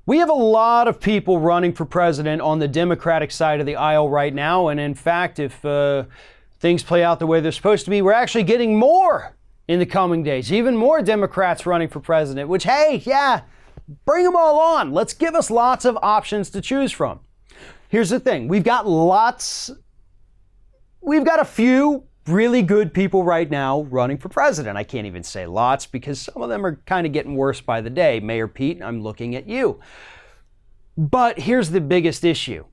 We have a lot of people running for president on the Democratic side of the aisle right now. And in fact, if things play out the way they're supposed to be, we're actually getting more in the coming days. Even more Democrats running for president, which, hey, yeah, bring them all on. Let's give us lots of options to choose from. Here's the thing. We've got a few really good people right now running for president. I can't even say lots because some of them are kind of getting worse by the day. Mayor Pete, I'm looking at you. But here's the biggest issue.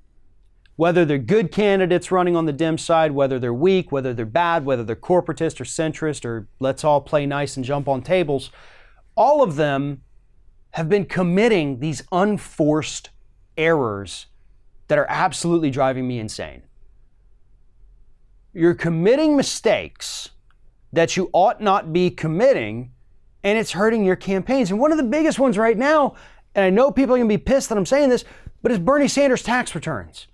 Whether they're good candidates running on the Dem side, whether they're weak, whether they're bad, whether they're corporatist or centrist, or let's all play nice and jump on tables, all of them have been committing these unforced errors that are absolutely driving me insane. You're committing mistakes that you ought not be committing, and it's hurting your campaigns. And one of the biggest ones right now, and I know people are going to be pissed that I'm saying this, but it's Bernie Sanders' tax returns.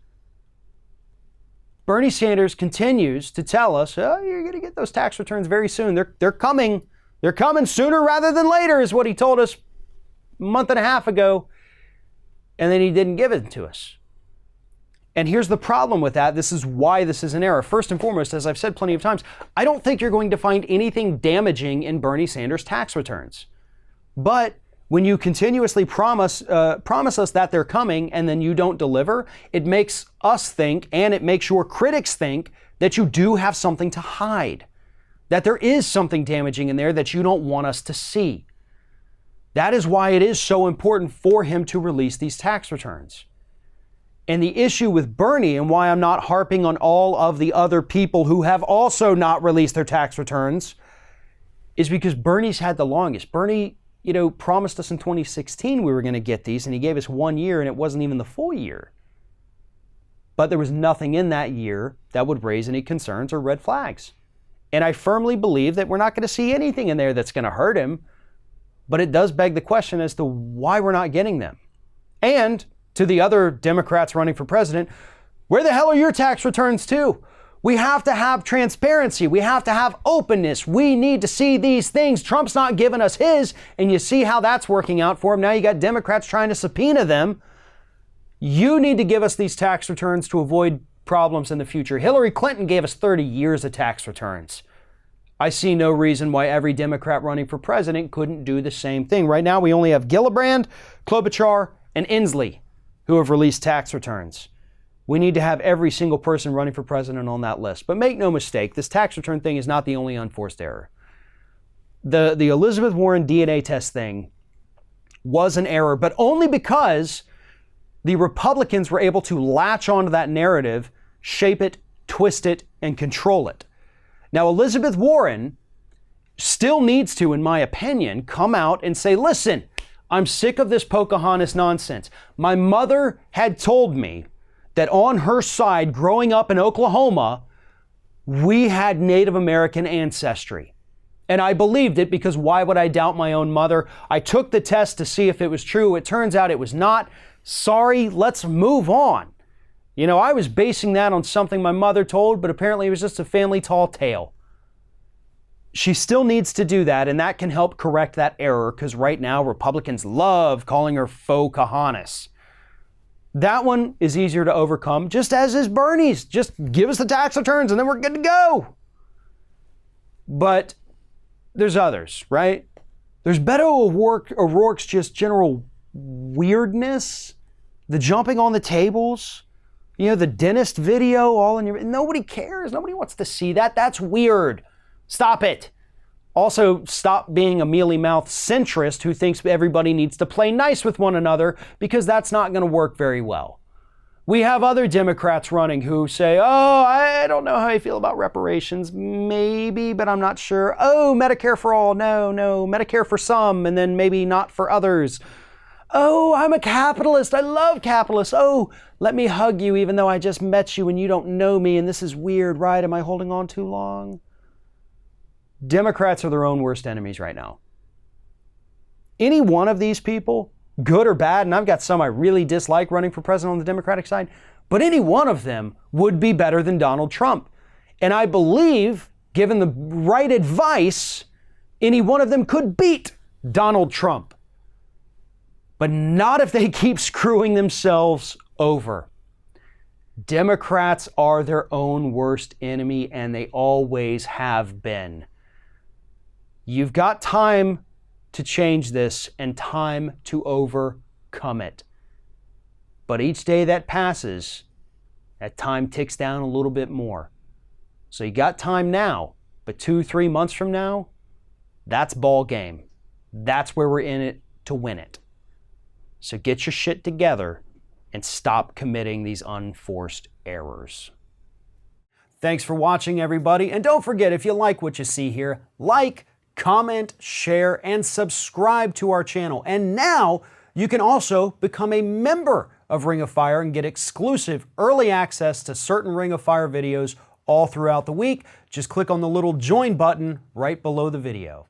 Bernie Sanders continues to tell us, oh, you're going to get those tax returns very soon. They're coming. They're coming sooner rather than later, is what he told us a month and a half ago. And then he didn't give it to us. And here's the problem with that. This is why this is an error. First and foremost, as I've said plenty of times, I don't think you're going to find anything damaging in Bernie Sanders' tax returns. But when you continuously promise us that they're coming and then you don't deliver, it makes us think, and it makes your critics think, that you do have something to hide, that there is something damaging in there that you don't want us to see. That is why it is so important for him to release these tax returns. And the issue with Bernie, and why I'm not harping on all of the other people who have also not released their tax returns, is because Bernie's had the longest. Bernie, promised us in 2016 we were going to get these, and he gave us 1 year, and it wasn't even the full year. But there was nothing in that year that would raise any concerns or red flags. And I firmly believe that we're not going to see anything in there that's going to hurt him, but it does beg the question as to why we're not getting them. And to the other Democrats running for president, where the hell are your tax returns too? We have to have transparency. We have to have openness. We need to see these things. Trump's not giving us his, and you see how that's working out for him. Now you got Democrats trying to subpoena them. You need to give us these tax returns to avoid problems in the future. Hillary Clinton gave us 30 years of tax returns. I see no reason why every Democrat running for president couldn't do the same thing. Right now we only have Gillibrand, Klobuchar, and Inslee who have released tax returns. We need to have every single person running for president on that list. But make no mistake, this tax return thing is not the only unforced error. The Elizabeth Warren DNA test thing was an error, but only because the Republicans were able to latch onto that narrative, shape it, twist it, and control it. Now, Elizabeth Warren still needs to, in my opinion, come out and say, listen, I'm sick of this Pocahontas nonsense. My mother had told me that on her side, growing up in Oklahoma, we had Native American ancestry. And I believed it because why would I doubt my own mother? I took the test to see if it was true. It turns out it was not. Sorry, let's move on. I was basing that on something my mother told, but apparently it was just a family tall tale. She still needs to do that, and that can help correct that error because right now Republicans love calling her Pocahontas. That one is easier to overcome, just as is Bernie's. Just give us the tax returns and then we're good to go. But there's others, right? There's Beto O'Rourke's just general weirdness, the jumping on the tables, the dentist video, all in your... Nobody cares. Nobody wants to see that. That's weird. Stop it. Also, stop being a mealy-mouthed centrist who thinks everybody needs to play nice with one another because that's not going to work very well. We have other Democrats running who say, oh, I don't know how I feel about reparations. Maybe, but I'm not sure. Oh, Medicare for all. No. Medicare for some, and then maybe not for others. Oh, I'm a capitalist. I love capitalists. Oh, let me hug you even though I just met you and you don't know me and this is weird, right? Am I holding on too long? Democrats are their own worst enemies right now. Any one of these people, good or bad, and I've got some I really dislike running for president on the Democratic side, but any one of them would be better than Donald Trump. And I believe, given the right advice, any one of them could beat Donald Trump. but not if they keep screwing themselves over. Democrats are their own worst enemy, and they always have been. You've got time to change this and time to overcome it. But each day that passes, that time ticks down a little bit more. So you got time now, but 2-3 months from now, that's ball game. That's where we're in it to win it. So get your shit together and stop committing these unforced errors. Thanks for watching, everybody. And don't forget, if you like what you see here, like, comment, share, and subscribe to our channel. And now you can also become a member of Ring of Fire and get exclusive early access to certain Ring of Fire videos all throughout the week. Just click on the little join button right below the video.